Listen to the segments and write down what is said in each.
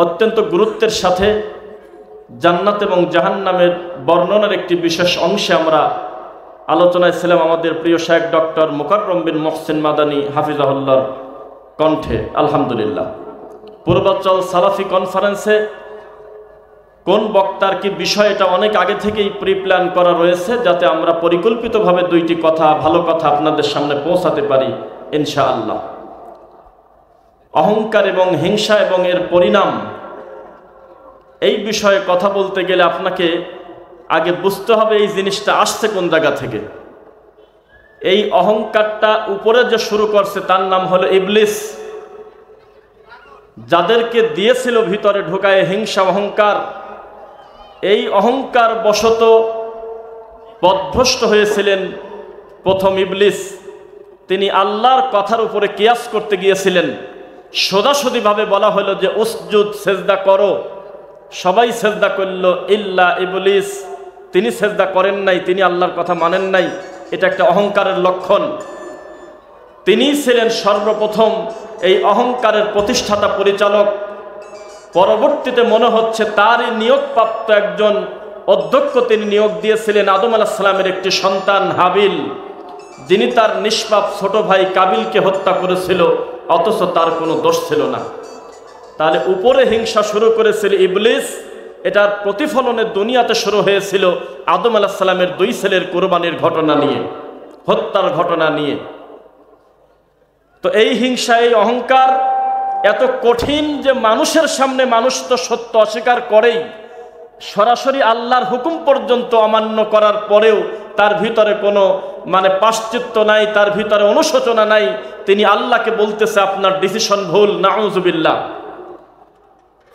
অত্যন্ত গুরুত্বের সাথে জান্নাত এবং জাহান্নামের বর্ণনার একটি বিশেষ অংশে আমরা আলোচনায় ছিলাম আমাদের প্রিয় শায়েখ ডক্টর মুকাররম বিন মুহসিন মাদানী হাফিজাহুল্লাহর কণ্ঠে। আলহামদুলিল্লাহ, পূর্বাঞ্চল সালাফি কনফারেন্সে কোন বক্তার কি বিষয় এটা অনেক আগে থেকেই প্রি প্ল্যান করা রয়েছে, যাতে আমরা পরিকল্পিতভাবে দুইটি কথা, ভালো কথা আপনাদের সামনে পৌঁছাতে পারি ইনশাআল্লাহ। অহংকার এবং হিংসা এবং এর পরিণাম, এই বিষয়ে কথা বলতে গেলে আপনাকে আগে বুঝতে হবে এই জিনিসটা আসছে কোন জায়গা থেকে। এই অহংকারটা উপরে যে শুরু করছে তার নাম হলো ইবলিস। যাদেরকে দিয়েছিল ভিতরে ঢোকায় হিংসা অহংকার, এই অহংকার বশত পথভ্রষ্ট হয়েছিলেন প্রথম ইবলিস। তিনি আল্লাহর কথার উপরে কিয়াস করতে গিয়েছিলেন। সোজাসুজিভাবে বলা হলো যে উসজুদ, সেজদা করো, সবাই সেজদা করল ইল্লা ইবলিস। তিনি সেজদা করেন নাই, তিনি আল্লাহর কথা মানেন নাই। এটা একটা অহংকারের লক্ষণ। তিনিই ছিলেন সর্বপ্রথম এই অহংকারের প্রতিষ্ঠাতা, পরিচালক। পরবর্তীতে মনে হচ্ছে তারই নিয়োগপ্রাপ্ত একজন অধ্যক্ষ তিনি নিয়োগ দিয়েছিলেন আদম আলাইহিস সালামের একটি সন্তান হাবিল, যিনি তার নিষ্পাপ ছোট ভাই কাবিলকে হত্যা করেছিল, অথচ তার কোনো দোষ ছিল না। তাহলে উপরে হিংসা শুরু করেছিল ইবলিস, এটার প্রতিফলনে দুনিয়াতে শুরু হয়েছিল আদম আলাইহিস সালামের দুই ছেলের কোরবানির ঘটনা নিয়ে, হত্যার ঘটনা নিয়ে। তো এই হিংসা, এই অহংকার এত কঠিন যে মানুষের সামনে মানুষ তো সত্য অস্বীকার করেই, সরাসরি আল্লাহর হুকুম পর্যন্ত অমান্য করার পরেও তার ভিতরে কোনো পাশ্চাত্য নাই, তার ভিতরে অনুশোচনা নাই। তিনি আল্লাহকে বলতেছে আপনার ডিসিশন ভুল, নাউযুবিল্লাহ।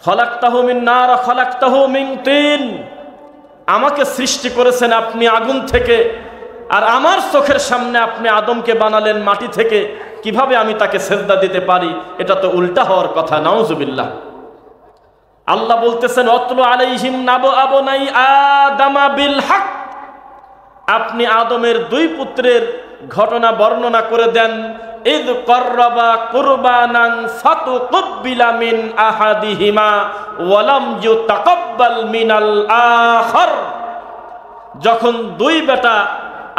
খলাকতাহু মিন নার খলাকতাহু মিন তিন, আমাকে সৃষ্টি করেছেন আপনি আগুন থেকে, আর আমার চোখের সামনে আপনি আদমকে বানালেন মাটি থেকে, কিভাবে আমি তাকে সেজদা দিতে পারি? এটা তো উল্টা হওয়ার কথা, নাউযুবিল্লাহ। আল্লাহ বলতেছেন অতলু আলাইহিম নাবু আবনাই আদামা বিল হক, আপনি আদমের দুই পুত্রের ঘটনা বর্ণনা করে দেন। ইদ কররাবা কুরবানান ফাতুকুব্বিলা মিন আহাদিহিমা ওয়া লাম ইউতাকাব্বাল মিনাল আখার, যখন দুই বেটা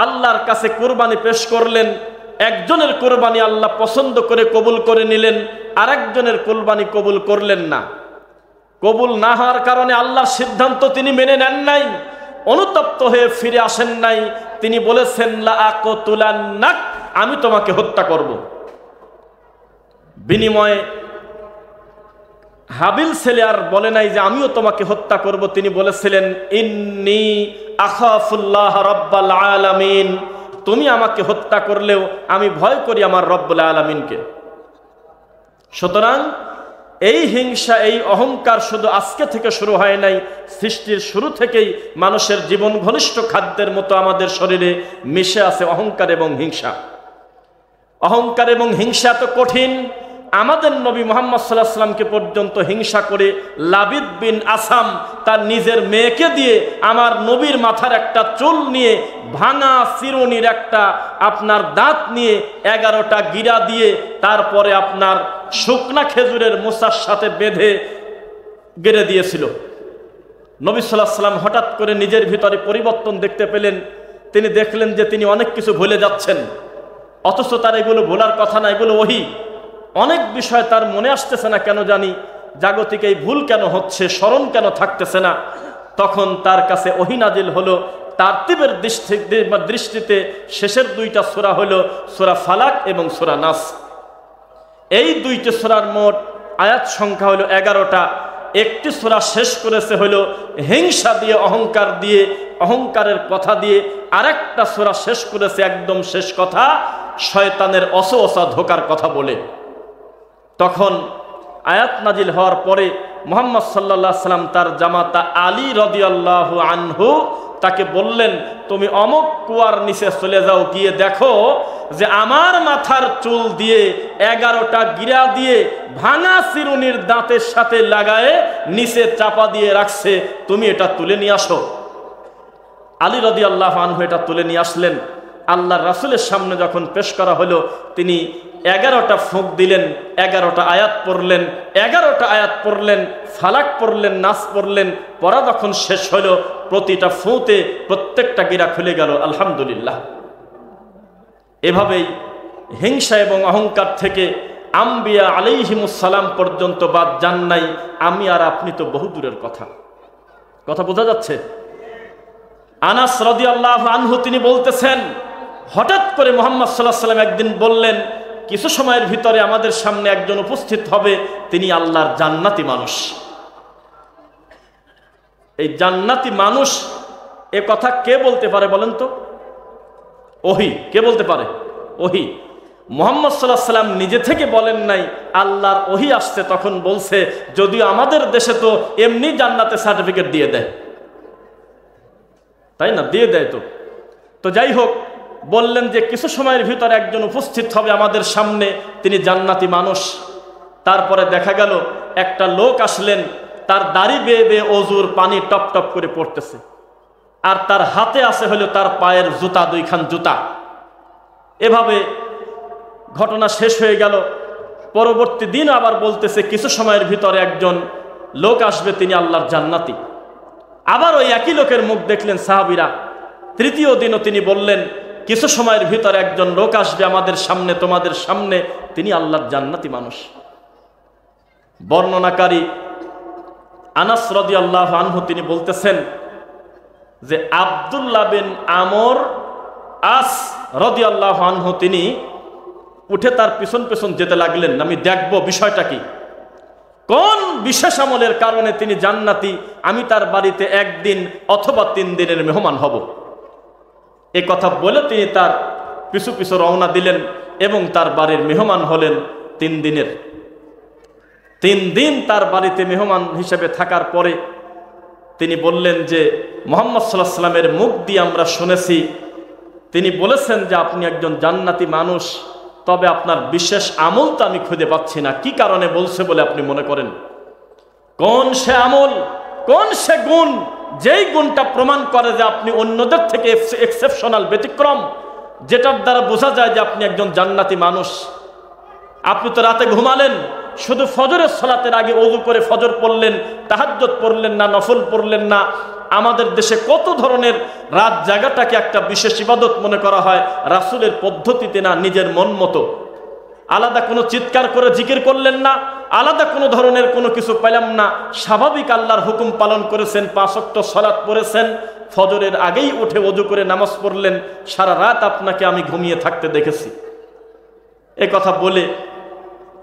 আল্লাহর কাছে কুরবানি পেশ করলেন, একজনের কুরবানি আল্লাহ পছন্দ করে কবুল করে নিলেন, আরেকজনের কুরবানি কবুল করলেন না। কবুল না হওয়ার কারণে আল্লাহর সিদ্ধান্ত তিনি মেনে নেন নাই, অনুতপ্ত হয়ে ফিরে আসেন নাই। তিনি বলেছেন লা আকতুলান্নাক, আমি তোমাকে হত্যা করব। বিনিময়ে হাবিল ছেলে আর বলে নাই যে আমিও তোমাকে হত্যা করব, তিনি বলেছিলেন ইন্নী আখাফুল্লাহ রাব্বাল আলামিন, তুমি আমাকে হত্যা করলেও আমি ভয় করি আমার রব্বুল আলামিনকে। সুতরাং এই হিংসা, এই অহংকার শুধু আজকে থেকে শুরু হয় নাই, সৃষ্টির শুরু থেকেই মানুষের জীবন ঘনিষ্ঠ খাদ্যের মতো আমাদের শরীরে মিশে আছে অহংকার এবং হিংসা। অহংকার এবং হিংসা এত কঠিন, আমাদের নবী মুহাম্মদ সাল্লাল্লাহু আলাইহি ওয়াসাল্লামকে পর্যন্ত হিংসা করে লাবিদ বিন আসাম তার নিজের মেয়েকে দিয়ে আমার নবীর মাথার একটা চুল নিয়ে, ভাঙা চিরুনির একটা আপনার দাঁত নিয়ে 11টা গিরা দিয়ে, তারপরে আপনার শুকনা খেজুরের মোচার সাথে বেঁধে গেড়ে দিয়েছিল। নবী সাল্লাল্লাহু আলাইহি ওয়াসাল্লাম হঠাৎ করে নিজের ভিতরে পরিবর্তন দেখতে পেলেন। তিনি দেখলেন যে তিনি অনেক কিছু ভুলে যাচ্ছেন, অথচ তার এগুলো ভোলার কথা না, এগুলো ওহী। অনেক বিষয় তার মনে আসতেছে না, কেন জানি জাগতিক এই ভুল কেন হচ্ছে, স্মরণ কেন থাকতেছে না। তখন তার কাছে ওহী নাজিল হলো। তারতিবের দৃষ্টিতে শেষের দুইটা সূরা হলো সূরা ফালাক এবং সূরা নাস। এই দুইটি সূরার মোট আয়াত সংখ্যা হলো 11টা। একটি সূরা শেষ করেছে হলো হিংসা দিয়ে, অহংকার দিয়ে, অহংকারের কথা দিয়ে। আরেকটা সূরা শেষ করেছে একদম শেষ কথা শয়তানের অসওয়াসা, ধোকার কথা বলে। তখন আয়াত নাজিল হওয়ার পরে মুহাম্মদ সাল্লাল্লাহু আলাইহি ওয়াসাল্লাম তার জামাতা আলী রাদিয়াল্লাহু আনহু তাকে বললেন, তুমি অমুক কুয়ার নিচে চলে যাও, গিয়ে দেখো যে আমার মাথার চুল দিয়ে 11টা গিরা দিয়ে ভাঙা চিরুনির দাঁতের সাথে লাগায়ে নিচে চাপা দিয়ে রাখছে, তুমি এটা তুলে নিয়ে আসো। আলী রাদিয়াল্লাহু আনহু এটা তুলে নিয়ে আসলেন। আল্লাহর রাসূলের সামনে যখন পেশ করা হলো, তিনি 11টা ফুঁক দিলেন, 11টা আয়াত পড়লেন। 11টা আয়াত পড়লেন, ফালাক পড়লেন, নাস পড়লেন, পড়া যখন শেষ হলো প্রতিটা ফুঁতে প্রত্যেকটা গিরা খুলে গেল। আলহামদুলিল্লাহ। এভাবেই হিংসা এবং অহংকার থেকে আম্বিয়া আলাইহিমুসসালাম পর্যন্ত বাদ যান নাই। আমি আর আপনি তো বহু দূরের কথা। কথা বোঝা যাচ্ছে? আনাস রাদিয়াল্লাহু আনহু তিনি বলতেছেন, হঠাৎ করে মুহাম্মদ সাল্লাল্লাহু আলাইহি ওয়াসাল্লাম একদিন বললেন, কিছু সময়ের ভিতরে আমাদের সামনে একজন উপস্থিত হবে, তিনি আল্লাহর জান্নাতি মানুষ। এই জান্নাতি মানুষ এ কথা কে বলতে পারে বলেন তো? ওহী। কে বলতে পারে? ওহী। মুহাম্মদ সাল্লাল্লাহু আলাইহি ওয়াসাল্লাম নিজে থেকে বলেন নাই, আল্লাহর ওহী আসছে তখন বলছে। যদিও আমাদের দেশে তো এমনি জান্নাতে সার্টিফিকেট দিয়ে দেয়, তাই না? দিয়ে দেয় তো। তো যাই হোক, বললেন যে কিছু সময়ের ভিতরে একজন উপস্থিত হবে আমাদের সামনে, তিনি জান্নাতি মানুষ। তারপরে দেখা গেল একটা লোক আসলেন, তার দাড়ি বেয়ে বেয়ে অজুর পানি টপ টপ করে পড়তেছে, আর তার হাতে আছে হলো তার পায়ের জুতা, দুইখান জুতা। এভাবে ঘটনা শেষ হয়ে গেল। পরবর্তী দিন আবার বলতেছে কিছু সময়ের ভিতরে একজন লোক আসবে, তিনি আল্লাহর জান্নাতি। আবার ওই একই লোকের মুখ দেখলেন সাহাবীরা। তৃতীয় দিনও তিনি বললেন, কিছু সময়ের ভিতরে একজন লোক আসবে আমাদের সামনে, তোমাদের সামনে, তিনি আল্লাহর জান্নাতি মানুষ। বর্ণনাকারী আনাস রাদিয়াল্লাহু আনহু তিনি বলতেছেন যে আব্দুল্লাহ বিন আমর আস রাদিয়াল্লাহু আনহু তিনি উঠে তার পিছন পিছন যেতে লাগলেন, আমি দেখব বিষয়টা কি, কোন বিশেষ আমলের কারণে তিনি জান্নাতি, আমি তার বাড়িতে একদিন অথবা 3 দিনের মেহমান হব। এ কথা বলে তিনি তার পিছু পিছু রওনা দিলেন এবং তার বাড়ির মেহমান হলেন 3 দিনের। 3 দিন তার বাড়িতে মেহমান হিসেবে থাকার পরে তিনি বললেন যে মুহাম্মদ সাল্লাল্লাহু আলাইহি ওয়াসাল্লামের মুখ দিয়ে আমরা শুনেছি, তিনি বলেছেন যে আপনি একজন জান্নাতি মানুষ, তবে আপনার বিশেষ আমল তো আমি খুঁজে পাচ্ছি না। কি কারণে বলছে বলে আপনি মনে করেন? কোন সে আমল, কোন সে গুণ, যেই গুণটা প্রমাণ করে যে আপনি অন্যদের থেকে এক্সেপশনাল, ব্যতিক্রম, যেটার দ্বারা বোঝা যায় যে আপনি একজন জান্নাতি মানুষ? আপনি তো রাতে ঘুমালেন, শুধু ফজরের সালাতের আগে ওযু করে ফজর পড়লেন, তাহাজ্জুদ পড়লেন না, নফল পড়লেন না। আমাদের দেশে কত ধরনের রাত জাগাটাকে একটা বিশেষ ইবাদত মনে করা হয়, রাসূলের পদ্ধতিতে না, নিজের মন মতো। আলাদা কোনো চিৎকার করে জিকির করলেন না, আলাদা কোনো ধরনের কোনো কিছু পেলাম না। স্বাভাবিক আল্লাহর হুকুম পালন করেছেন, 5 ওয়াক্ত সালাত পড়েছেন, ফজরের আগেই উঠে ওযু করে নামাজ পড়লেন। সারা রাত আপনাকে আমি ঘুমিয়ে থাকতে দেখেছি। এ কথা বলে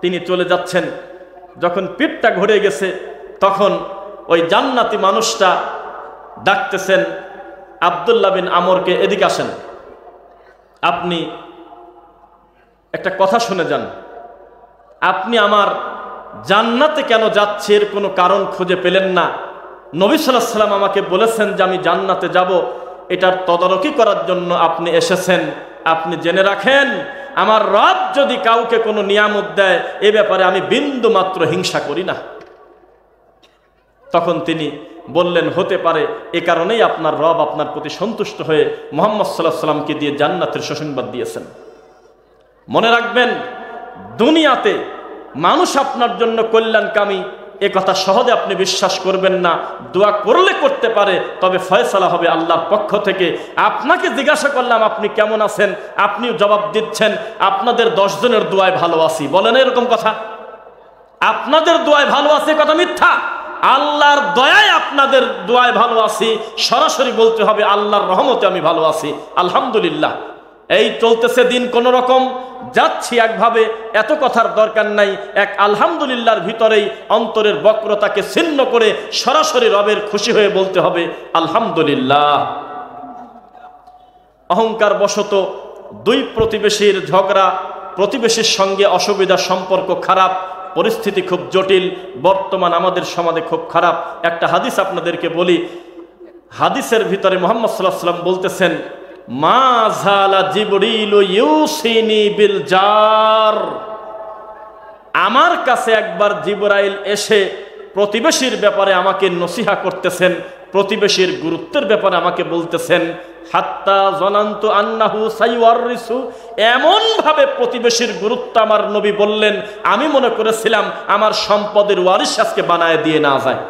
তিনি চলে যাচ্ছেন। যখন পিঠটা ঘুরে গেছে তখন ওই জান্নাতি মানুষটা ডাকতেছেন আব্দুল্লাহ বিন আমরকে, এদিকে আসেন, আপনি একটা কথা শুনে যান। আপনি আমার জান্নাতে কেন যাচ্ছে এর কোনো কারণ খুঁজে পেলেন না। নবী সাল্লাল্লাহু আলাইহি ওয়াসাল্লাম আমাকে বলেছেন যে আমি জান্নাতে যাব, এটার তদারকি করার জন্য আপনি এসেছেন। আপনি জেনে রাখেন, আমার রব যদি কাউকে কোনো নিয়ামত দেয়, এ ব্যাপারে আমি বিন্দু মাত্র হিংসা করি না। তখন তিনি বললেন, হতে পারে, এ কারণেই আপনার রব আপনার প্রতি সন্তুষ্ট হয়ে মুহাম্মদ সাল্লাল্লাহু আলাইহি ওয়াসাল্লামকে দিয়ে জান্নাতের সুসংবাদ দিয়েছেন। মনে রাখবেন, দুনিয়াতে মানুষ আপনার জন্য কল্যাণকামী, এ কথা সহজে আপনি বিশ্বাস করবেন না। দোয়া করলে করতে পারে, তবে ফয়সালা হবে আল্লাহর পক্ষ থেকে। আপনাকে জিজ্ঞাসা করলাম আপনি কেমন আছেন, আপনিও জবাব দিচ্ছেন আপনাদের 10 জনের দোয়ায় ভালো আছি। বলেন এরকম কথা? আপনাদের দোয়ায় ভালো আছি কথা মিথ্যা। আল্লাহর দয়ায় আপনাদের দোয়ায় ভালো আছি, সরাসরি বলতে হবে আল্লাহর রহমতে আমি ভালো আছি, আলহামদুলিল্লাহ। এই চলতেছে দিন, কোন রকম যাচ্ছি একভাবে, এত কথার দরকার নাই। এক আলহামদুলিল্লাহর ভিতরেই অন্তরের বক্রতাকে ছিন্ন করে সরাসরি রবের খুশি হয়ে বলতে হবে আলহামদুলিল্লাহ। অহংকার বশত 2 প্রতিবেশীর ঝগড়া, প্রতিবেশীর সঙ্গে অসুবিধা, সম্পর্ক খারাপ, পরিস্থিতি খুব জটিল, বর্তমান আমাদের সমাজে খুব খারাপ। একটা হাদিস আপনাদেরকে বলি। হাদিসের ভিতরে মুহাম্মদ সাল্লাল্লাহু আলাইহি ওয়াসাল্লাম বলতেছেন, মা যালা জিবরিল ইউসিনি বিল জার। আমার কাছে একবার জিবরাইল এসে প্রতিবেশীর ব্যাপারে আমাকে নসিহা করতেছেন, প্রতিবেশীর গুরুত্বের ব্যাপারে আমাকে বলতেছেন, হাত্তা জনান্তু আন্নাহু সাইওয়ারিসু, এমন ভাবে প্রতিবেশীর গুরুত্ব আমার নবী বললেন, আমি মনে করেছিলাম আমার সম্পদের ওয়ারিস আজকে বানায় দিয়ে না যায়।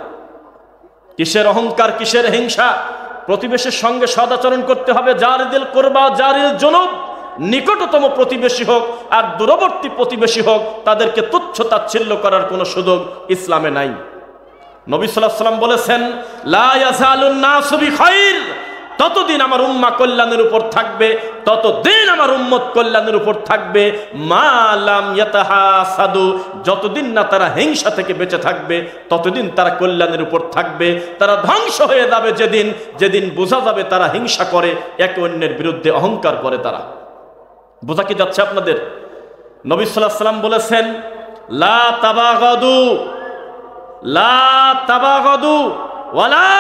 কিসের অহংকার, কিসের হিংসা? প্রতিবেশীর সঙ্গে সদাচরণ করতে হবে। জারিদিল কুরবা জারিল জুনুব, নিকটতম প্রতিবেশী হোক আর দূরবর্তী প্রতিবেশী হোক, তাদেরকে তুচ্ছ তাচ্ছিল্য করার কোনো সুযোগ ইসলামে নাই। নবী সাল্লাল্লাহু আলাইহি ওয়াসাল্লাম বলেছেন, লা ইয়াজালুন নাসু বিখাইর, ততদিন আমার উম্মাহ কল্যাণের উপর থাকবে, ততদিন আমার উম্মত কল্যাণের উপর থাকবে, মা লাম ইয়াতাহাসাদু, যতদিন না তারা হিংসা থেকে বেঁচে থাকবে ততদিন তারা কল্যাণের উপর থাকবে। তারা ধ্বংস হয়ে যাবে যেদিন, যেদিন বোঝা যাবে তারা হিংসা করে, একে অন্যের বিরুদ্ধে অহংকার করে। তারা বোঝা কি যাচ্ছে আপনাদের? নবী সাল্লাল্লাহু আলাইহি ওয়াসাল্লাম বলেছেন, লা তাবাগাদু, লা তাবাগাদু ওয়ালা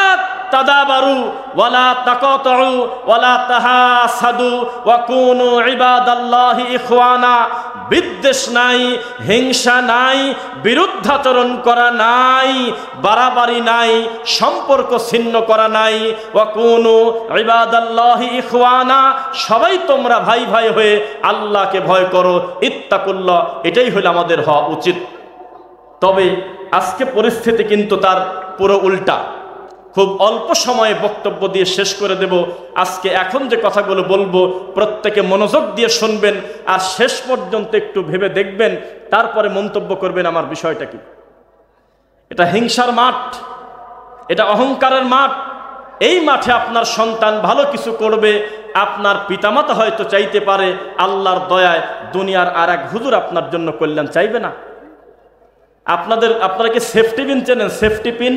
তাদাবারু ওয়ালা তাকাতু ওয়ালা তাহাসাদু ওয়া কুনু ইবাদাল্লাহি ইখওয়ানা। বিদ্বেষ নাই, হিংসা নাই, বিরুদ্ধাচরণ করা নাই, বাড়াবাড়ি নাই, সম্পর্ক ছিন্ন করা নাই। ওয়া কুনু ইবাদাল্লাহি ইখওয়ানা, সবাই তোমরা ভাই ভাই হয়ে আল্লাহকে ভয় করো, ইত্তাকুল্লাহ, এটাই হলো আমাদের হওয়া উচিত। তবে আজকে পরিস্থিতি কিন্তু তার পুরো উল্টা। খুব অল্প সময়ে বক্তব্য দিয়ে শেষ করে দেব। আজকে এখন যে কথাগুলো বলবো প্রত্যেকে মনোযোগ দিয়ে শুনবেন আর শেষ পর্যন্ত একটু ভেবে দেখবেন, তারপরে মন্তব্য করবেন আমার বিষয়টা কি। এটা হিংসার মাঠ, এটা অহংকারের মাঠ। এই মাঠে আপনার সন্তান ভালো কিছু করবে, আপনার পিতামাতা হয়তো চাইতে পারে আল্লাহর দয়ায় দুনিয়ার আর এক হুজুর আপনার জন্য কল্যাণ চাইবে না। আপনারা কি সেফটি পিন চেনেন? সেফটি পিন,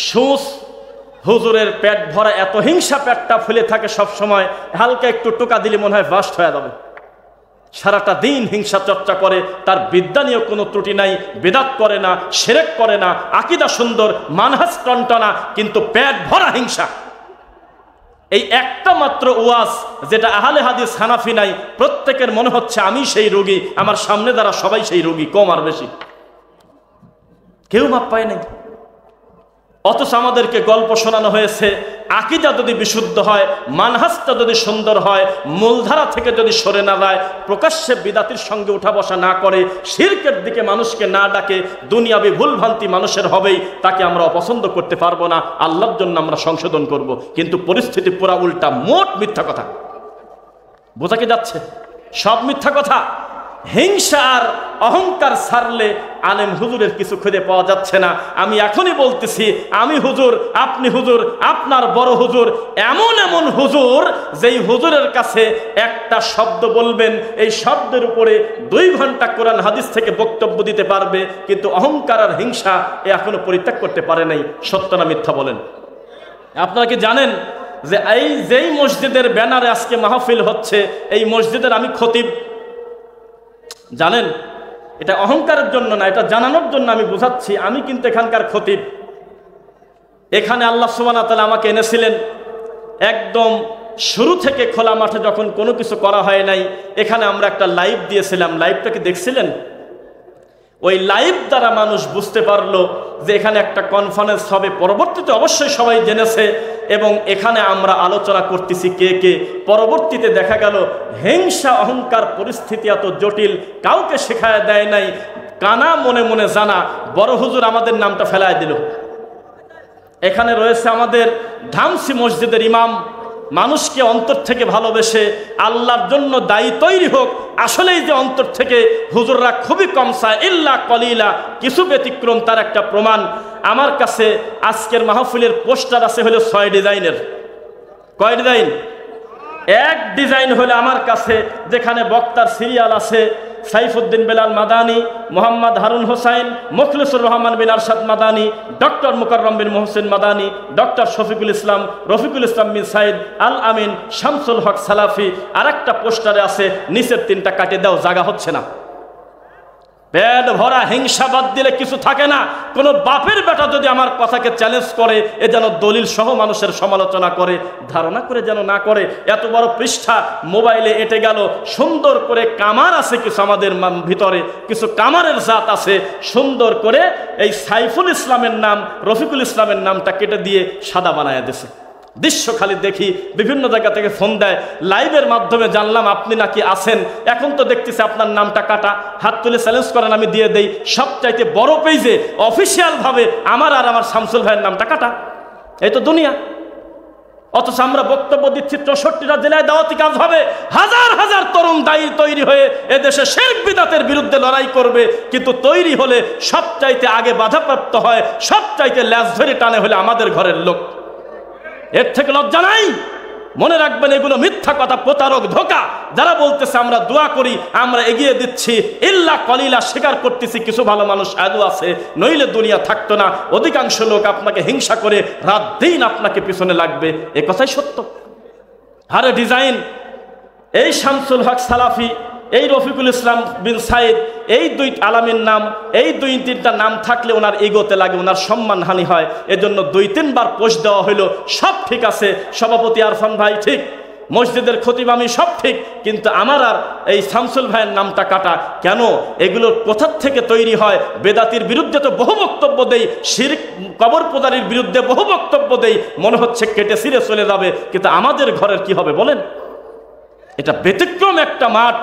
সুচ। হুজুরের পেট ভরা, এত হিংসা, পেটটা ফুলে থাকে সব সময়, হালকা একটু টোকা দিলে মনে হয় বাস্ট হয়ে যাবে। সারাটা দিন হিংসা চর্চা করে, তার বিদ্যা নিয়েও কোনো ত্রুটি নাই, বিদআত করে না, শিরক করে না, আকীদা সুন্দর, মানহাজ টনটনা, কিন্তু পেট ভরা হিংসা। এই একটা মাত্র ওয়াজ যেটা আহলে হাদিস হানাফি নাই, প্রত্যেকের মনে হচ্ছে আমি সেই রোগী, আমার সামনে দ্বারা সবাই সেই রোগী, কম আর বেশি, কেউ মাপ পায় নাই। অথচ আমাদেরকে গল্প শোনানো হয়েছে, আকীদা যদি বিশুদ্ধ হয়, মানহাজটা যদি সুন্দর হয়, মূলধারা থেকে যদি সরে না যায়, প্রকাশ্যে বিদাতির সঙ্গে উঠা বসা না করে, শিরকের দিকে মানুষকে না ডাকে, দুনিয়াবি ভুলভ্রান্তি মানুষের হবেই, তাকে আমরা অপছন্দ করতে পারবো না, আল্লাহর জন্য আমরা সংশোধন করব। কিন্তু পরিস্থিতি পুরা উল্টা, মোট মিথ্যা কথা। বোঝা কি যাচ্ছে? সব মিথ্যা কথা। হিংসা আর অহংকার ছাড়লে আলেম হুজুরের কিছু খুঁজে পাওয়া যাচ্ছে না। আমি এখনই বলতেছি, আমি হুজুর, আপনি হুজুর, আপনার বড় হুজুর, এমন এমন হুজুর যেই হুজুরের কাছে একটা শব্দ বলবেন, এই শব্দের উপরে 2 ঘন্টা কোরআন হাদিস থেকে বক্তব্য দিতে পারবে, কিন্তু অহংকার আর হিংসা এখনো পরিত্যাগ করতে পারে নাই। সত্য না মিথ্যা বলেন? আপনারা কি জানেন যে যেই মসজিদের ব্যানারে আজকে মাহফিল হচ্ছে, এই মসজিদের আমি খতিব? জানেন, এটা অহংকারের জন্য না, এটা জানানোর জন্য আমি বোঝাচ্ছি, আমি কিন্তু এখানকার খতিব। এখানে আল্লাহ সুবহানাহু ওয়া তাআলা আমাকে এনেছিলেন একদম শুরু থেকে খোলা মাঠে, যখন কোনো কিছু করা হয় নাই। এখানে আমরা একটা লাইভ দিয়েছিলাম, লাইভটা কি দেখছিলেন? ওই লাইভ দ্বারা মানুষ বুঝতে পারলো যে এখানে একটা কনফারেন্স হবে। পরবর্তীতে অবশ্যই সবাই জেনেছে, এবং এখানে আমরা আলোচনা করতেছি কে কে। পরবর্তীতে দেখা গেল হিংসা অহংকার পরিস্থিতি এত জটিল, কাউকে শেখায় দেয় নাই, কানা মনে মনে জানা। বড় হুজুর আমাদের নামটা ফেলায় দিল। এখানে রয়েছে আমাদের ধামসি মসজিদের ইমাম, মানুষকে অন্তর থেকে ভালোবেসে আল্লাহর জন্য দায়ী তৈরি হোক। আসলেই যে অন্তর থেকে হুজুররা খুবই কম চায়, ইল্লা কলিলা, কিছু ব্যতিক্রম, তার একটা প্রমাণ আমার কাছে। আজকের মাহফিলের পোস্টার আছে হলো 6 ডিজাইনের। কয় ডিজাইন? 1 ডিজাইন হলো আমার কাছে, যেখানে বক্তার সিরিয়াল আছে সাইফুদ্দিন বেলাল মাদানী, মোহাম্মদ হারুন হোসাইন, মুখলিসুর রহমান বিন আরশাদ মাদানী, ডক্টর মুকাররম বিন মোহসিন মাদানী, ডক্টর শফিকুল ইসলাম, রফিকুল ইসলাম বিন সাইদ, আল আমিন, শামসুল হক সালাফি। আর একটা পোস্টারে আছে, নিচের 3টা কাটে দাও, জায়গা হচ্ছে না। পেট ভরা হিংসা বাদ দিলে কিছু থাকে না। কোনো বাপের বেটা যদি আমার কথাকে চ্যালেঞ্জ করে, এ যেন দলিল সহ মানুষের সমালোচনা করে, ধারণা করে যেন না করে। এত বড় পৃষ্ঠা মোবাইলে এঁটে গেল, সুন্দর করে কামার আছে কিছু আমাদের ভিতরে, কিছু কামারের জাত আছে, সুন্দর করে এই সাইফুল ইসলামের নাম, রফিকুল ইসলামের নামটা কেটে দিয়ে সাদা বানায় দিয়েছে। দৃশ্য খালি দেখি, বিভিন্ন জায়গা থেকে ফোন দেয়, লাইভের মাধ্যমে জানলাম আপনি নাকি আছেন। এখন তো দেখতেছি আপনার নামটা কাটা, হাত তুলে চ্যালেঞ্জ করেন, আমি দিয়ে দেই। সবচাইতে বড় পেজে অফিসিয়াল ভাবে আমার আর আমার শামসুল ভাইয়ের নামটা কাটা। এই তো দুনিয়া। অথচ আমরা বক্তব্য দিচ্ছি 64টা জেলায় দাওয়াতি কাজ হবে, হাজার হাজার তরুণ দায়ী তৈরি হয়ে এদেশে শিরক বিদআতের বিরুদ্ধে লড়াই করবে। কিন্তু তৈরি হলে সবচাইতে আগে বাধাপ্রাপ্ত হয়, সবচাইতে ল্যাজ ধরে টানে হলে আমাদের ঘরের লোক। এর থেকে লজ্জা নাই? মনে রাখবেন, এগুলো মিথ্যা কথা, প্রতারক, ধোঁকা। যারা বলতেছে আমরা দোয়া করি, আমরা এগিয়ে দিচ্ছি, ইল্লা কলিলা স্বীকার করতেছি কিছু ভালো মানুষ আদৌ আছে, নইলে দুনিয়া থাকতো না। অধিকাংশ লোক আপনাকে হিংসা করে রাত দিন আপনাকে পিছনে লাগবে, এ কথাই সত্য। আরে ডিজাইন, এই শামসুল হক সালাফি, এই রফিকুল ইসলাম বিন সাইদ, এই দুই আলামীর নাম, এই দুই তিনটা নাম থাকলে ওনার ইগোতে লাগে, ওনার সম্মানহানি হয়। এজন্য 2-3 বার পোস্ট দেওয়া হইল। সব ঠিক আছে, সভাপতি আরফান ভাই ঠিক, মসজিদের খতিব আমি সব ঠিক, কিন্তু আমার আর এই শামসুল ভাইয়ের নামটা কাটা কেন? এগুলোর কোথা থেকে তৈরি হয়? বেদাতির বিরুদ্ধে তো বহু বক্তব্য দেই, শিরক কবর পূজারীর বিরুদ্ধে বহু বক্তব্য দেই, মনে হচ্ছে কেটে ছিঁড়ে চলে যাবে। কিন্তু আমাদের ঘরের কি হবে বলেন? এটা ব্যতিক্রম একটা মাঠ,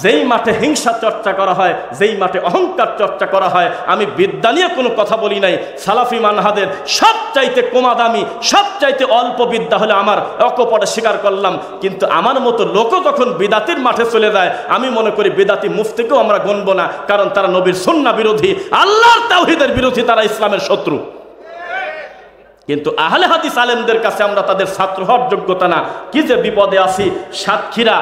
যেই মাঠে হিংসা চর্চা করা হয়, যেই মাঠে অহংকার চর্চা করা হয়। আমি বিদ্যা নিয়ে কোনো কথা বলি নাই। সালাফি মানহাজের সবচাইতে কমা দামি, সবচাইতে অল্প বিদ্যা হলে আমার অকপটে স্বীকার করলাম। কিন্তু আমার মতো লোকও যখন বিদাতির মাঠে চলে যায়, আমি মনে করি বিদাতি মুফতিকেও আমরা গণব না, কারণ তারা নবীর সুন্নাহ বিরোধী, আল্লাহর তাওহীদের বিরোধী, তারা ইসলামের শত্রু। কিন্তু আহলে হাদিস আলেমদের কাছে আমরা তাদের ছাত্র হওয়ার যোগ্যতা না। কি যে বিপদে আছি। সাতক্ষীরা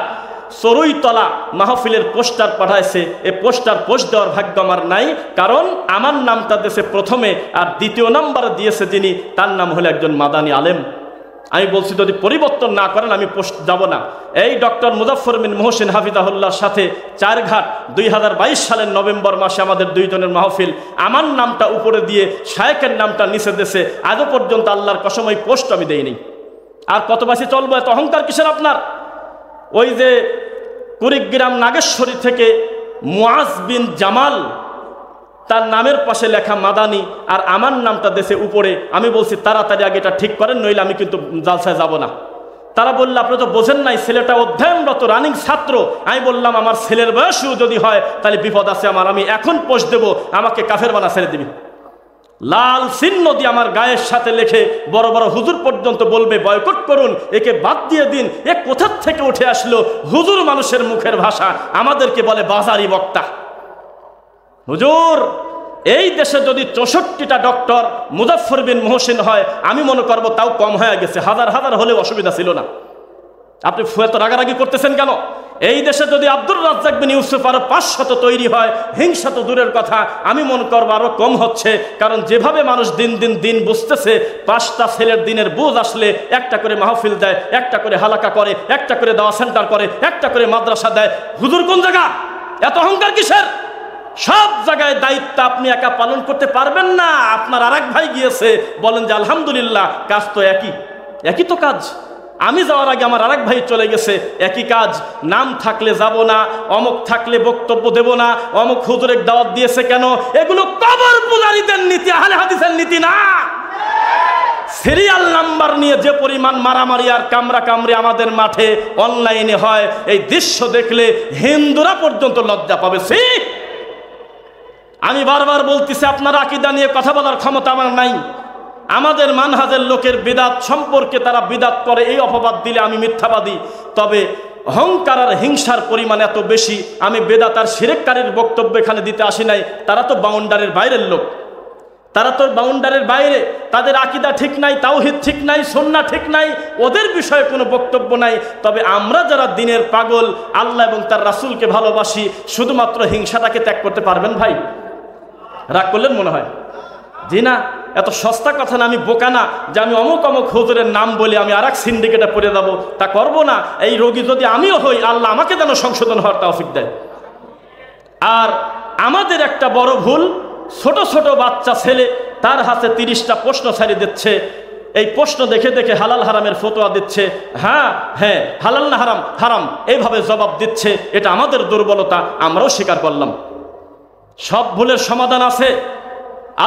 চরুইতলা মাহফিলের পোস্টার পাঠাইছে, এই পোস্টার পোস্ট দেওয়ার ভাগ্য আমার নাই, কারণ আমার নামটা দেশে প্রথমে, আর দ্বিতীয় নাম্বারে দিয়েছে যিনি, তার নাম হলো একজন মাদানী আলেম। আমি বলছি যদি পরিবর্তন না করেন আমি পোস্ট যাব না। এই ডক্টর মুজাফফর বিন মোহসিন হাফিজাহুল্লাহর সাথে চারঘাট 2022 সালের নভেম্বর মাসে আমাদের দুইজনের মাহফিল, আমার নামটা উপরে দিয়ে শায়েখের নামটা নিচে দেশে, আজও পর্যন্ত আল্লাহর কসম ওই পোস্ট আমি দেইনি। আর কত বাসি চলবো? এত অহংকার কিসের আপনার? ওই যে কুড়িগ্রাম নাগেশ্বরী থেকে মুআজ বিন জামাল, তার নামের পাশে লেখা মাদানী, আর আমার নামটা দেশে উপরে। আমি বলছি তাড়াতাড়ি আগে এটা ঠিক করেন, নইলে আমি কিন্তু জালসায় যাব না। তারা বলল আপনি তো বোঝেন নাই, ছেলেটা অধ্যয়নরত রানিং ছাত্র। আমি বললাম আমার ছেলের বয়সও যদি হয় তাহলে বিপদ আছে আমার, আমি এখন পোস্ট দেবো, আমাকে কাফের বানা ছেড়ে দিবি। লাল চিহ্ন দিয়ে আমার গায়ের সাথে লেখে বড় বড় হুজুর পর্যন্ত বলবে বয়কট করুন, একে বাদ দিয়ে দিন। এ কোথা থেকে উঠে আসলো? হুজুর মানুষের মুখের ভাষা, আমাদেরকে বলে বাজারি বক্তা। হুজুর, এই দেশে যদি 64টা ডক্টর মুজাফফর বিন মোহসিন হয়, আমি মনে করবো তাও কম হয়ে গেছে, হাজার হাজার হলেও অসুবিধা ছিল না। আপনি এত রাগারাগি করতেছেন কেন? এই দেশে যদি আব্দুর রাজ্জাক বিন ইউসুফ আরো 500 তৈরি হয়, হিংসা তো দূরের কথা, আমি মনে করবো আরো কম হচ্ছে। কারণ যেভাবে মানুষ দিন বুঝতেছে, 5টা ছেলের দিনের বোঝ আসলে একটা করে মাহফিল দেয়, একটা করে হালাকা করে, একটা করে দাওয়া সেন্টার করে, একটা করে মাদ্রাসা দেয়। হুজুর কোন জায়গা? এত অহংকার কিসের? সব জায়গায় দায়িত্ব আপনি একা পালন করতে পারবেন না। আপনার আরেক ভাই গিয়েছে, বলেন যে আলহামদুলিল্লাহ, কাজ তো একই তো কাজ। আমি যাওয়ার আগে আমার আরেক ভাই চলে গেছে, একই কাজ। নাম থাকলে যাব না, অমুক থাকলে বক্তব্য দেব না, অমুক হুজুরের দাওয়াত দিয়েছে কেন? এগুলো কবর পূজারীদের নীতি, আহলে হাদিসের নীতি না। সিরিয়াল নাম্বার নিয়ে যে পরিমাণ মারামারি আর কামড়ি আমাদের মাঠে অনলাইনে হয়, এই দৃশ্য দেখলে হিন্দুরা পর্যন্ত লজ্জা পাবে। আমি বারবার বলতেছি, আপনার আকীদা নিয়ে কথা বলার ক্ষমতা আমার নাই। আমাদের মানহাজের লোকের বিদাত সম্পর্কে তারা বিদাত করে, এই অপবাদ দিলে আমি মিথ্যাবাদী। তবে অহংকার আর হিংসার পরিমাণ এত বেশি। আমি বেদাত আর শিরককারীর বক্তব্য এখানে দিতে আসি নাই। তারা তো বাউন্ডারির বাইরের লোক, তারা তো বাউন্ডারির বাইরে, তাদের আকীদা ঠিক নাই, তাওহীদ ঠিক নাই, সুন্নাহ ঠিক নাই, ওদের বিষয়ে কোনো বক্তব্য নাই। তবে আমরা যারা দিনের পাগল, আল্লাহ এবং তার রাসূলকে ভালোবাসি, শুধুমাত্র হিংসাটাকে ত্যাগ করতে পারবেন ভাই? রাগ করলেন মনে হয়? জি না, এত সস্তা কথা না। আমি বোকা না যে আমি অমুক অমুক হুজুরের নাম বলে আমি আর এক সিন্ডিকেটে পড়ে যাব, তা করবো না। এই রোগী যদি আমিও হই, আল্লাহ আমাকে যেন সংশোধন হওয়ার তৌফিক দেয়। আর আমাদের একটা বড় ভুল, ছোট ছোট বাচ্চা ছেলে তার হাতে 30টা প্রশ্ন ছাড়িয়ে দিচ্ছে, এই প্রশ্ন দেখে দেখে হালাল হারামের ফতোয়া দিচ্ছে, হ্যাঁ হ্যাঁ হালাল না হারাম, হারাম, এইভাবে জবাব দিচ্ছে। এটা আমাদের দুর্বলতা, আমরাও স্বীকার করলাম। সব ভুলের সমাধান আছে।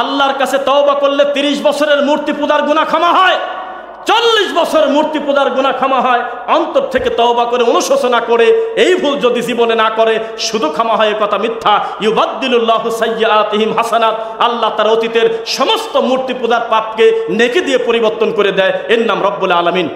আল্লাহর কাছে তওবা করলে 30 বছরের মূর্তি পূজার গুনাহ ক্ষমা হয়, 40 বছর মূর্তি পূজার গুনাহ ক্ষমা হয়। অন্তর থেকে তওবা করে অনুশোচনা করে এই ভুল যদি জীবনে না করে শুধু ক্ষমা হয়, কথা মিথ্যা। ইউবাদদিলুল্লাহু সাইয়্যাতিহিম হাসানাত, আল্লাহ তার অতীতের সমস্ত মূর্তি পূজার পাপকে নেকি দিয়ে পরিবর্তন করে দেয়। এর নাম রব্বুল আলামিন।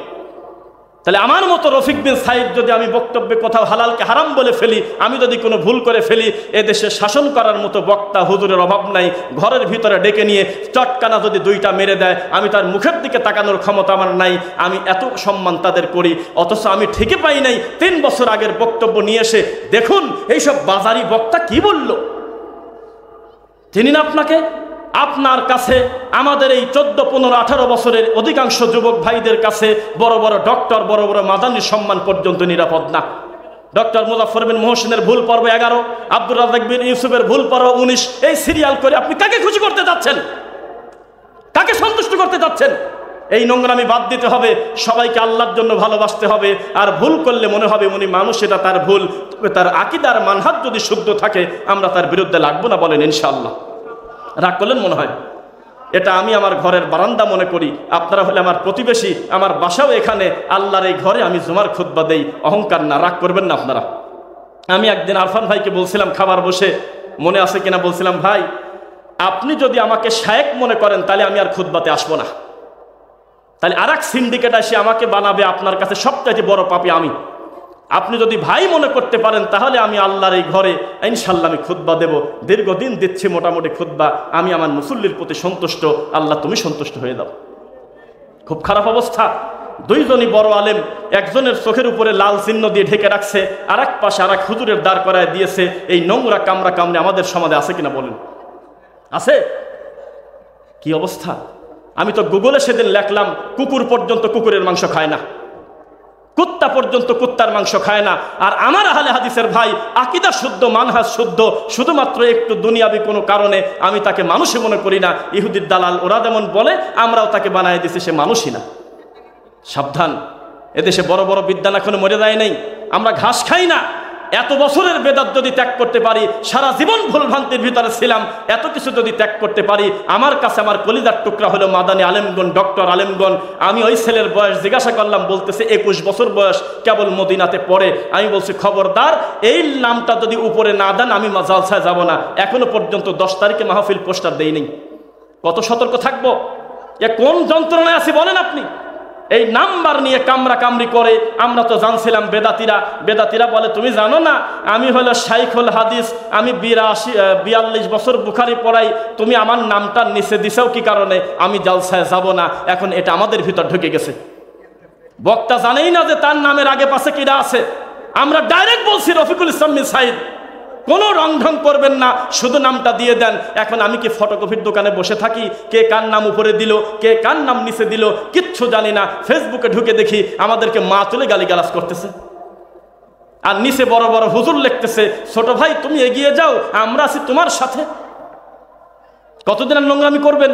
তাহলে আমার মতো রফিক বিন সাইদ যদি আমি বক্তব্যে কোথাও হালালকে হারাম বলে ফেলি, আমি যদি কোনো ভুল করে ফেলি, এদেশে শাসন করার মতো বক্তা হুজুরের অভাব নাই। ঘরের ভিতরে ডেকে নিয়ে চটকানা যদি 2টা মেরে দেয়, আমি তার মুখের দিকে তাকানোর ক্ষমতা আমার নাই। আমি এত সম্মান তাদের করি, অথচ আমি ঠিকই পাই নাই 3 বছর আগের বক্তব্য নিয়ে এসে দেখুন এইসব বাজারি বক্তা কি বলল। চিনি না আপনাকে, আপনার কাছে, আমাদের এই 14, 15, 18 বছরের অধিকাংশ যুবক ভাইদের কাছে বড় বড় ডক্টর, বড় বড় মাদানী সম্মান পর্যন্ত নিরাপদ না। ডক্টর মুজাফফর বিন মোহসিনের ভুল পর্ব 11, আব্দুর রাজ্জাক বিন ইউসুফের ভুল পর্ব 19, এই সিরিয়াল করে আপনি কাকে খুশি করতে যাচ্ছেন? কাকে সন্তুষ্ট করতে যাচ্ছেন? এই নোংরামি বাদ দিতে হবে, সবাইকে আল্লাহর জন্য ভালোবাসতে হবে। আর ভুল করলে মনে হবে উনি মানুষ, এটা তার ভুল, তবে তার আকীদার মানহাজ যদি শুদ্ধ থাকে আমরা তার বিরুদ্ধে লাগবো না, বলেন ইনশাআল্লাহ। রাগ করলেন মনে হয়? এটা আমি আমার ঘরের বারান্দা মনে করি, আপনারা হলে আমার প্রতিবেশী, আমার বাসাও এখানে, আল্লাহর এই ঘরে আমি জুমার খুতবা দেই, অহংকার না, রাগ করবেন না আপনারা। আমি একদিন আরফান ভাইকে বলছিলাম খাবার বসে, মনে আছে কিনা, বলছিলাম ভাই আপনি যদি আমাকে শায়েখ মনে করেন তাহলে আমি আর খুতবাতে আসবো না, তাহলে আর এক সিন্ডিকেট এসে আমাকে বানাবে আপনার কাছে সবচেয়ে বড় পাপী আমি। আপনি যদি ভাই মনে করতে পারেন তাহলে আমি আল্লাহর এই ঘরে ইনশাল্লাহ আমি খুতবা দেব। দীর্ঘদিন দিচ্ছি মোটামুটি খুতবা, আমি আমার মুসল্লির প্রতি সন্তুষ্ট, আল্লাহ তুমি সন্তুষ্ট হয়ে দাও। খুব খারাপ অবস্থা। 2 জনই বড় আলেম, একজনের চোখের উপরে লাল চিহ্ন দিয়ে ঢেকে রাখছে, আর এক পাশে আর এক হুজুরের দাঁড় করায় দিয়েছে। এই নোংরা কামড়া কামড়ে আমাদের সমাজে আছে কিনা বলেন? আছে? কি অবস্থা! আমি তো গুগলে সেদিন লেখলাম কুকুর পর্যন্ত কুকুরের মাংস খায় না, কুত্তা পর্যন্ত কুত্তার মাংস খায় না। আর আমার আহলে হাদিসের ভাই আকীদা শুদ্ধ, মানহাজ শুদ্ধ, শুধুমাত্র একটু দুনিয়াবি কোনো কারণে আমি তাকে মানুষই মনে করি না। ইহুদির দালাল ওরা যেমন বলে আমরাও তাকে বানায় দিছি, সে মানুষই না। সাবধান, এদেশে বড় বড় বিদ্যান এখনো মরে যায় নাই, আমরা ঘাস খাই না। এত বছরের বেদাত যদি ত্যাগ করতে পারি, সারা জীবন ভুলভ্রান্তির ভিতরে ছিলাম, এত কিছু যদি ত্যাগ করতে পারি, আমার কাছে আমার কলিজার টুকরা হলো মাদানী আলেমগণ, ডক্টর আলেমগণ। আমি ওই ছেলের বয়স জিজ্ঞাসা করলাম, বলতেছে 21 বছর বয়স, কেবল মদিনাতে পড়ে। আমি বলছি খবরদার এই নামটা যদি উপরে না দেন আমি জালসায় যাব না। এখনো পর্যন্ত 10 তারিখে মাহফিল পোস্টার দেই নেই। কত সতর্ক থাকবো? এ কোন যন্ত্রণায় আছি বলেন আপনি? এই নাম্বার নিয়ে কামরা কামড়ি করে। আমরা তো জানছিলাম বেদাতিরা বলে তুমি জানো না আমি হলো শাইখুল হাদিস, আমি 42 বছর বুখারি পড়াই, তুমি আমার নামটা নিচে দিছেও কি কারণে? আমি জালসায় যাব না। এখন এটা আমাদের ভিতর ঢুকে গেছে। বক্তা জানেই না যে তার নামের আগে পাশে কিরা আছে। আমরা ডাইরেক্ট বলছি রফিকুল ইসলাম বিন সাইদ, কোনো রংঢং করবেন না, শুধু নামটা দিয়ে দেন। এখন আমি কি ফটোকপির দোকানে বসে থাকি? কে কার নাম উপরে দিল, কে কার নাম নিচে দিল, কিচ্ছু জানি না। ফেসবুকে ঢুকে দেখি আমাদেরকে মা তুলে গালিগালাজ করতেছে, আর নিচে বড় বড় হুজুর লিখতেছে ছোট ভাই তুমি এগিয়ে যাও, আমরা আছি তোমার সাথে। কতদিন আর নোংরামি করবেন?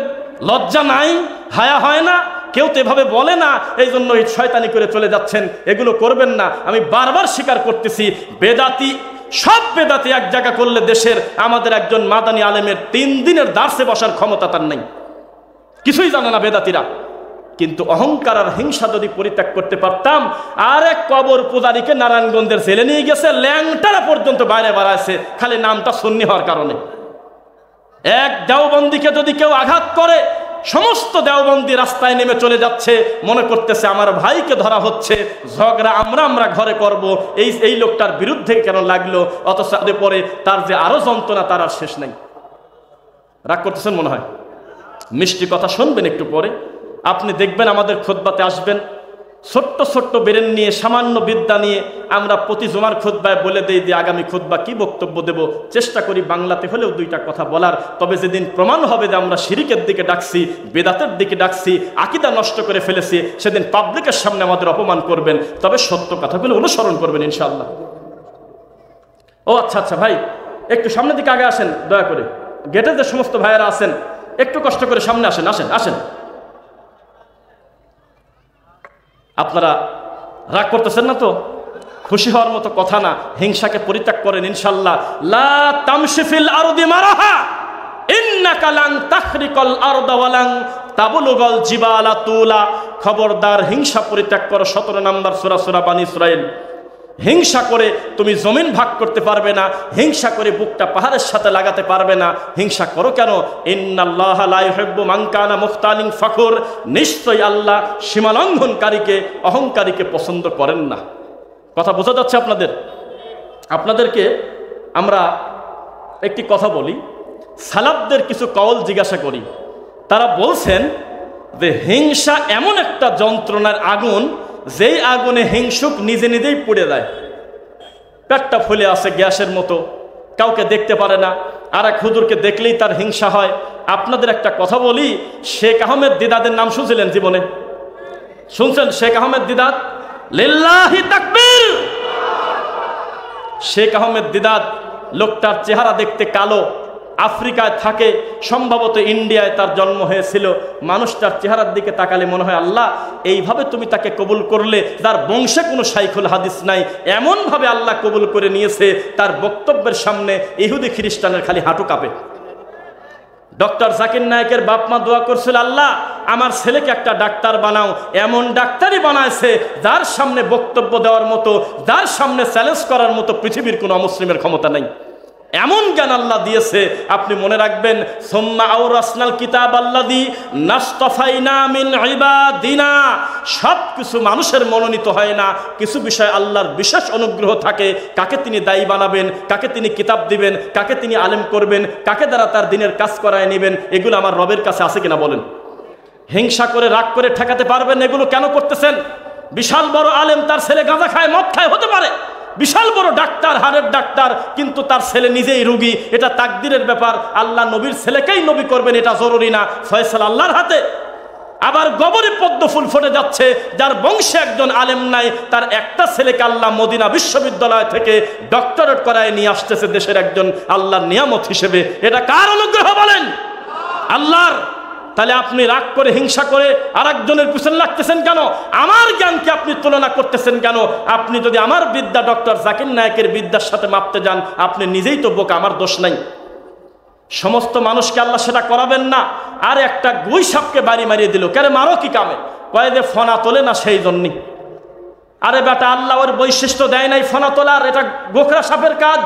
লজ্জা নাই, হায়া হয় না? কেউ তো এভাবে বলে না, এই জন্য শয়তানি করে চলে যাচ্ছেন। এগুলো করবেন না। আমি বারবার স্বীকার করতেছি, বেদাতি সব বেদাতি এক জায়গা করলে দেশের আমাদের একজন মাদানী আলেমের 3 দিনের দার্সে বসার ক্ষমতা তার নেই, কিছুই জানে না বেদাতিরা। কিন্তু অহংকার আর হিংসা যদি পরিত্যাগ করতে পারতাম। আর এক কবর পূজারীকে নারায়ণগঞ্জের জেলে নিয়ে গেছে, ল্যাংটারা পর্যন্ত বাইরে বাড়াইছে খালি নামটা সুন্নি হওয়ার কারণে। এক দেওবন্দিকে যদি কেউ আঘাত করে, সমস্ত দেওবন্দি রাস্তায় নেমে চলে যাচ্ছে, মনে করতেছে আমার ভাইকে ধরা হচ্ছে, ঝগড়া আমরা ঘরে করব। এই লোকটার বিরুদ্ধে কেন লাগলো? অথচ পরে তার যে আরো যন্ত্রণা তার আর শেষ নাই। রাগ করতেছেন মনে হয়? মিষ্টি কথা শুনবেন একটু পরে, আপনি দেখবেন আমাদের খুতবাতে আসবেন, ছোট্ট ছোট্ট বেরেন নিয়ে, সামান্য বিদ্যা নিয়ে আমরা প্রতি জুমার খুতবায় বলে দেই যে আগামী খুতবা কি বক্তব্য দেব। চেষ্টা করি বাংলাতে হলেও 2টা কথা বলার। তবে যেদিন প্রমাণ হবে যে আমরা শিরিকের দিকে ডাকছি, বেদাতের দিকে ডাকছি, আকীদা নষ্ট করে ফেলেছি, সেদিন পাবলিকের সামনে আমাদের অপমান করবেন। তবে সত্য কথাগুলো অনুসরণ করবেন ইনশাআল্লাহ। ও আচ্ছা ভাই, একটু সামনের দিকে আগে আসেন দয়া করে, গেটে যে সমস্ত ভাইয়েরা আছেন একটু কষ্ট করে সামনে আসেন, আসেন আসেন। আপনারা রাগ করতেছেন না তো? খুশি হওয়ার মতো কথা না, হিংসাকে পরিত্যাগ করেন ইনশাআল্লাহ। লা তামশি ফিল আরদি মারাহা ইন্নাকা লান তাখরিকাল আরদা ওয়া লান তাবলুগাল জিবালা তুলা। খবরদার হিংসা পরিত্যাগ করো। 17 নম্বর সূরা বানী ইসরাঈল। হিংসা করে তুমি জমিন ভাগ করতে পারবে না, হিংসা করে বুকটা পাহাড়ের সাথে লাগাতে পারবে না। হিংসা করো কেন? ইন্নাল্লাহা লা ইউহিব্বু মান কানা মুখতালিন ফাখুর। নিশ্চয়ই আল্লাহ সীমালঙ্ঘনকারীকে, অহংকারীকে পছন্দ করেন না। কথা বোঝা যাচ্ছে আপনাদের? আপনাদেরকে আমরা একটি কথা বলি, সালাফদের কিছু কওল জিজ্ঞাসা করি। তারা বলছেন যে হিংসা এমন একটা যন্ত্রণার আগুন, যেই আগুনে হিংসুক নিজে নিজেই পুড়ে যায়। পেটটা ফুলে আছে গ্যাসের মতো, কাউকে দেখতে পারে না, আর এক হুজুরকে দেখলেই তার হিংসা হয়। আপনাদের একটা কথা বলি, শেখ আহমেদ দিদাদের নাম শুনছিলেন জীবনে? শুনছেন শেখ আহমেদ দিদাত? লিল্লাহি তাকবীর। শেখ আহমেদ দিদাত লোকটার চেহারা দেখতে কালো, আফ্রিকায় থাকে, সম্ভবত ইন্ডিয়ায় তার জন্ম হয়েছিল। মানুষটার চেহারার দিকে তাকালে মনে হয় আল্লাহ এইভাবে তুমি তাকে কবুল করলে, যার বংশে কোনো শাইখুল হাদিস নাই, এমনভাবে আল্লাহ কবুল করে নিয়েছে, তার বক্তব্যের সামনে ইহুদি খ্রিস্টানের খালি হাঁটু কাঁপে। ডক্টর জাকির নায়েকের বাপ মা দোয়া করছিল, আল্লাহ আমার ছেলেকে একটা ডাক্তার বানাও। এমন ডাক্তারই বানাইছে যার সামনে বক্তব্য দেওয়ার মতো, যার সামনে চ্যালেঞ্জ করার মতো পৃথিবীর কোনো মুসলিমের ক্ষমতা নেই। এমন জ্ঞান আল্লাহ দিয়েছে। আপনি মনে রাখবেন, সুম্মা আওরাসনাল কিতাব আল্লাযী নাসতাফাইনা মিন ইবাদিনা। সব কিছু মানুষের মনোনীত হয় না, কিছু বিষয় আল্লাহর বিশেষ অনুগ্রহ থাকে। কাকে তিনি দায়ী বানাবেন, কাকে তিনি কিতাব দিবেন, কাকে তিনি আলেম করবেন, কাকে দ্বারা তার দিনের কাজ করায় নেবেন, এগুলো আমার রবের কাছে আছে কিনা বলেন? হিংসা করে রাগ করে ঠেকাতে পারবেন? এগুলো কেন করতেছেন? বিশাল বড় আলেম, তার ছেলে গাঁজা খায়, মদ খায়, হতে পারে। বিশাল বড় ডাক্তার, হাড়ের ডাক্তার, কিন্তু তার ছেলে নিজেই রোগী। এটা তাকদিরের ব্যাপার। আল্লাহ নবীর ছেলেকেই নবী করবেন, এটা জরুরি না, ফয়সালা আল্লাহর হাতে। আবার গবরে পদ্ম ফুল ফুটে যাচ্ছে, যার বংশে একজন আলেম নাই, তার একটা ছেলেকে আল্লাহ মদিনা বিশ্ববিদ্যালয় থেকে ডক্টরেট করায় নিয়ে আসতেছে দেশের একজন আল্লাহর নিয়ামত হিসেবে। এটা কার অনুগ্রহ বলেন? আল্লাহর। তাহলে আপনি রাগ করে হিংসা করে আরেকজনের পিছনে লাগতেছেন কেন? আমার জ্ঞানকে আপনি তুলনা করতেছেন কেন? আপনি যদি আমার বিদ্যা ডক্টর জাকির নায়েকের বিদ্যার সাথে মাপতে যান, আপনি নিজেই তো বোকা, আমার দোষ নাই। সমস্ত মানুষকে আল্লাহ সেটা করাবেন না। আর একটা গুই সাপকে বাড়ি মারিয়ে দিল, কেন মারো কি কামে? কয়ে যে ফনা তোলে না, সেই জন্যই। আরে বেটা, আল্লাহ ওর বৈশিষ্ট্য দেয় নাই ফনা তোলার, এটা গোখরা সাপের কাজ।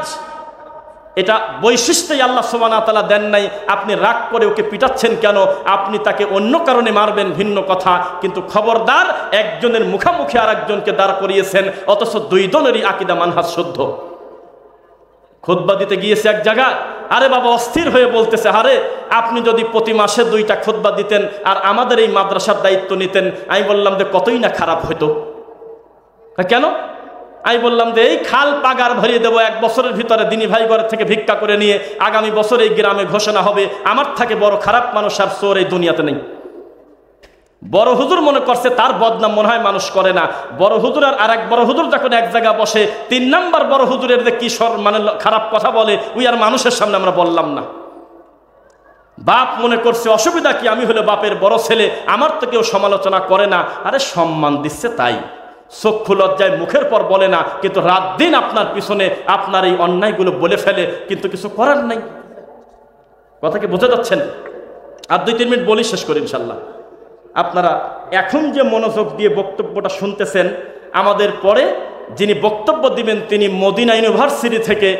এটা বৈশিষ্ট্যই আল্লাহ সুবহানাহু ওয়া তাআলা দেন নাই। আপনি রাগ করে ওকে পিটাচ্ছেন কেন? আপনি তাকে অন্য কারণে মারবেন, ভিন্ন কথা, কিন্তু খবরদার একজনের মুখামুখি আর একজনকে দাঁড় করিয়েছেন, অথচ দুই দলেরই আকীদা মানহাজ শুদ্ধ। খুতবা দিতে গিয়েছে এক জায়গায়, আরে বাবা অস্থির হয়ে বলতেছে, আরে আপনি যদি প্রতি মাসে 2টা খুতবা দিতেন আর আমাদের এই মাদ্রাসার দায়িত্ব নিতেন, আমি বললাম যে কতই না খারাপ হতো। কেন? আমি বললাম যে এই খাল পাগার ভরিয়ে দেবো 1 বছরের ভিতরে, দিনী ভাই ঘর থেকে ভিক্ষা করে নিয়ে আগামী বছর এই গ্রামে ঘোষণা হবে, আমার থেকে বড় খারাপ মানুষ আর চোর এই দুনিয়াতে নেই। বড় হুজুর মনে করছে তার বদনাম মনে হয় মানুষ করে না। বড় হুজুর আর এক বড় হুজুর যখন এক জায়গা বসে, 3 নাম্বার বড় হুজুরের যে কি মানে খারাপ কথা বলে, ওই আর মানুষের সামনে আমরা বললাম না। বাপ মনে করছে অসুবিধা কি, আমি হলো বাপের বড় ছেলে, আমার তো কেউ সমালোচনা করে না। আরে সম্মান দিচ্ছে তাই, চক্ষু লজ্জায় মুখের পর বলে না, কিন্তু রাত দিন আপনার পিছনে আপনার এই অন্যায়গুলো বলে ফেলে, কিন্তু কিছু করার নাই। কথা কি বোঝা যাচ্ছেন? আর 2-3 মিনিট বলি, শেষ করি ইনশাল্লাহ। আপনারা এখন যে মনোযোগ দিয়ে বক্তব্যটা শুনতেছেন, আমাদের পরে যিনি বক্তব্য দিবেন তিনি মদিনা ইউনিভার্সিটি থেকে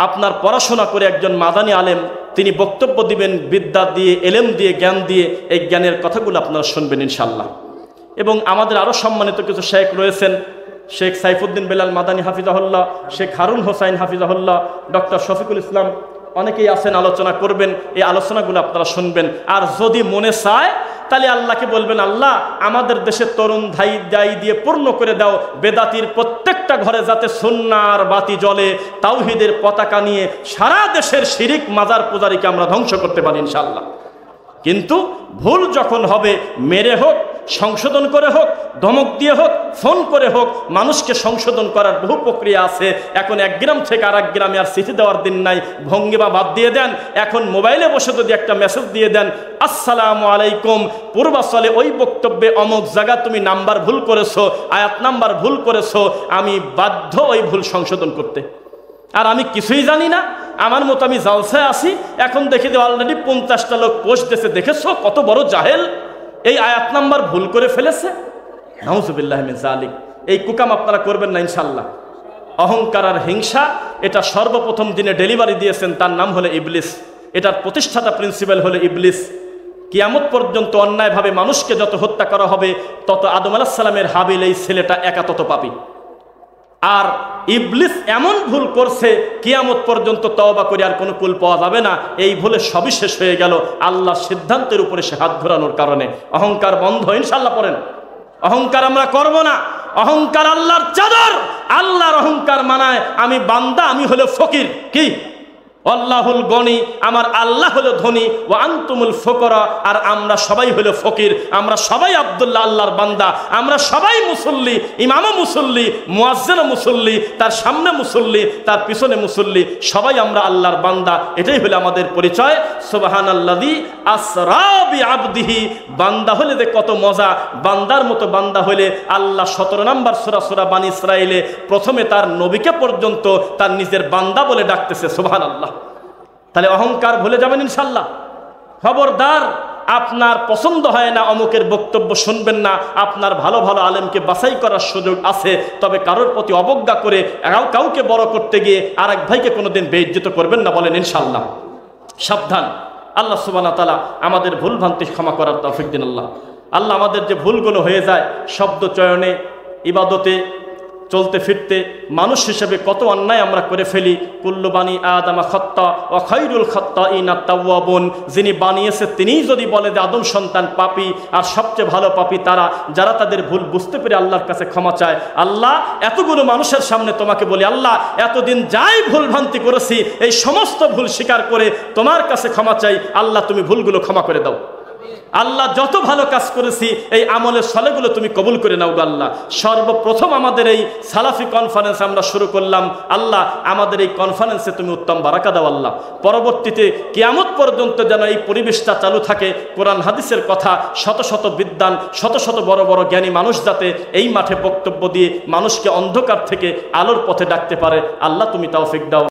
আপনার পড়াশোনা করে একজন মাদানী আলেম, তিনি বক্তব্য দিবেন বিদ্যা দিয়ে, এলেম দিয়ে, জ্ঞান দিয়ে। এই জ্ঞানের কথাগুলো আপনারা শুনবেন ইনশাল্লাহ। এবং আমাদের আরও সম্মানিত কিছু শেখ রয়েছেন, শেখ সাইফুদ্দিন বেলাল মাদানী হাফিজাহুল্লাহ, শেখ হারুন হোসাইন হাফিজাহুল্লাহ, ডক্টর শফিকুল ইসলাম, অনেকেই আছেন, আলোচনা করবেন। এই আলোচনাগুলো আপনারা শুনবেন। আর যদি মনে চায় তাহলে আল্লাহকে বলবেন, আল্লাহ আমাদের দেশের তরুণ দায়ী দিয়ে পূর্ণ করে দাও, বেদাতির প্রত্যেকটা ঘরে যাতে সুন্নাহর বাতি জ্বলে, তাওহীদের পতাকা নিয়ে সারা দেশের শিরিক মাজার পূজারীকে আমরা ধ্বংস করতে পারি ইনশাআল্লাহ। কিন্তু ভুল যখন হবে, মেরে হোক, সংশোধন করে হোক, ধমক দিয়ে হোক, ফোন করে হোক, মানুষকে সংশোধন করার বহু প্রক্রিয়া আছে। এখন এক গ্রাম থেকে আর এক গ্রামে আর চিঠি দেওয়ার দিন নাই, ভঙ্গিমা বাদ দিয়ে দেন। এখন মোবাইলে বসে যদি একটা মেসেজ দিয়ে দেন, আসসালামু আলাইকুম, পূর্বাচলে ওই বক্তব্যে অমুক জায়গা তুমি নাম্বার ভুল করেছো, আয়াত নাম্বার ভুল করেছো, আমি বাধ্য ওই ভুল সংশোধন করতে। আর আমি কিছুই জানি না, আমার মতো আমি জালসায় আসি, এখন দেখি যে অলরেডি 50টা লোক পোস্ট দিয়েছে, দেখেছো কত বড় জাহেল, এই আয়াত নাম্বার ভুল করে ফেলেছে। নাউজুবিল্লাহ মিন যালিক। এই কুকাম আপনারা করবেন না ইনশাল্লাহ। অহংকার আর হিংসা, এটা সর্বপ্রথম দিনে ডেলিভারি দিয়েছেন, তার নাম হলো ইবলিস। এটার প্রতিষ্ঠাতা প্রিন্সিপাল হলো ইবলিস। কিয়ামত পর্যন্ত অন্যায়ভাবে মানুষকে যত হত্যা করা হবে, তত আদম আলাইহিস সালামের হাবিল এই ছেলেটা একা তত পাপী। আর ইবলিস এমন ভুল করছে, কিয়ামত পর্যন্ত তওবা করে আর কোনো কুল পাওয়া যাবে না। এই ভুলে সবই শেষ হয়ে গেল আল্লাহর সিদ্ধান্তের উপরে সে হাত ঘোরানোর কারণে। অহংকার বন্ধ ইনশাল্লাহ পড়েন। অহংকার আমরা করব না। অহংকার আল্লাহর চাদর। আল্লাহর অহংকার মানায় আমি বান্দা, আমি হলো ফকির। কি? আল্লাহুল গনি, আমার আল্লাহ হলো ধনী, ওয়া আনতুমুল ফুকরা, আর আমরা সবাই হলো ফকির। আমরা সবাই আব্দুল্লাহ আল্লাহর বান্দা, আমরা সবাই মুসল্লি, ইমামও মুসল্লি, মুয়াজ্জিনও মুসল্লি, তার সামনে মুসল্লি, তার পিছনে মুসল্লি, সবাই আমরা আল্লাহর বান্দা। এটাই হলো আমাদের পরিচয়। সুবহানাল্লাযী আসরা বিআবদিহি। বান্দা হলে যে কত মজা, বান্দার মতো বান্দা হলে আল্লাহ 17 নম্বর সূরা বানী ইসরাঈলে প্রথমে তার নবীকে পর্যন্ত তার নিজের বান্দা বলে ডাকতেছে। সুবহানাল্লাহ। তাহলে অহংকার ভুলে যাবেন ইনশাল্লাহ। খবরদার, আপনার পছন্দ হয় না অমুকের বক্তব্য শুনবেন না। আপনার ভালো ভালো আলেমকে বাছাই করার সুযোগ আছে, তবে কারোর প্রতি অবজ্ঞা করে কাউকে বড় করতে গিয়ে আর এক ভাইকে কোনোদিন বেইজ্জত করবেন না, বলেন ইনশাল্লাহ। সাবধান। আল্লাহ সুবহানাহু ওয়া তাআলা আমাদের ভুল ভ্রান্তি ক্ষমা করার তৌফিক দিন। আল্লাহ আমাদের যে ভুলগুলো হয়ে যায়, শব্দ চয়নে, ইবাদতে, চলতে ফিরতে, মানুষ হিসেবে কত অন্যায় আমরা করে ফেলি। কুল্লু বানি আদামা খাত্তা ওয়া খায়রুল খাত্তাইনা তাওয়াবুন। যিনি বানিয়েছে তিনিই যদি বলে যে আদম সন্তান পাপী, আর সবচেয়ে ভালো পাপী তারা যারা তাদের ভুল বুঝতে পেরে আল্লাহর কাছে ক্ষমা চায়। আল্লাহ, এতগুলো মানুষের সামনে তোমাকে বলি, আল্লাহ এতদিন যাই ভুল ভ্রান্তি করেছি, এই সমস্ত ভুল স্বীকার করে তোমার কাছে ক্ষমা চাই। আল্লাহ তুমি ভুলগুলো ক্ষমা করে দাও। আল্লাহ যত ভালো কাজ করেছি, এই আমলের সলেগুলো তুমি কবুল করে নাও আল্লাহ। সর্বপ্রথম আমাদের এই সালাফি কনফারেন্স আমরা শুরু করলাম, আল্লাহ আমাদের এই কনফারেন্সে তুমি উত্তম বারাকা দাও আল্লাহ। পরবর্তীতে কিয়ামত পর্যন্ত যেন এই পরিবেশটা চালু থাকে, কোরআন হাদিসের কথা, শত শত বিদ্বান, শত শত বড় বড় জ্ঞানী মানুষ যাতে এই মাঠে বক্তব্য দিয়ে মানুষকে অন্ধকার থেকে আলোর পথে ডাকতে পারে। আল্লাহ তুমি তৌফিক দাও।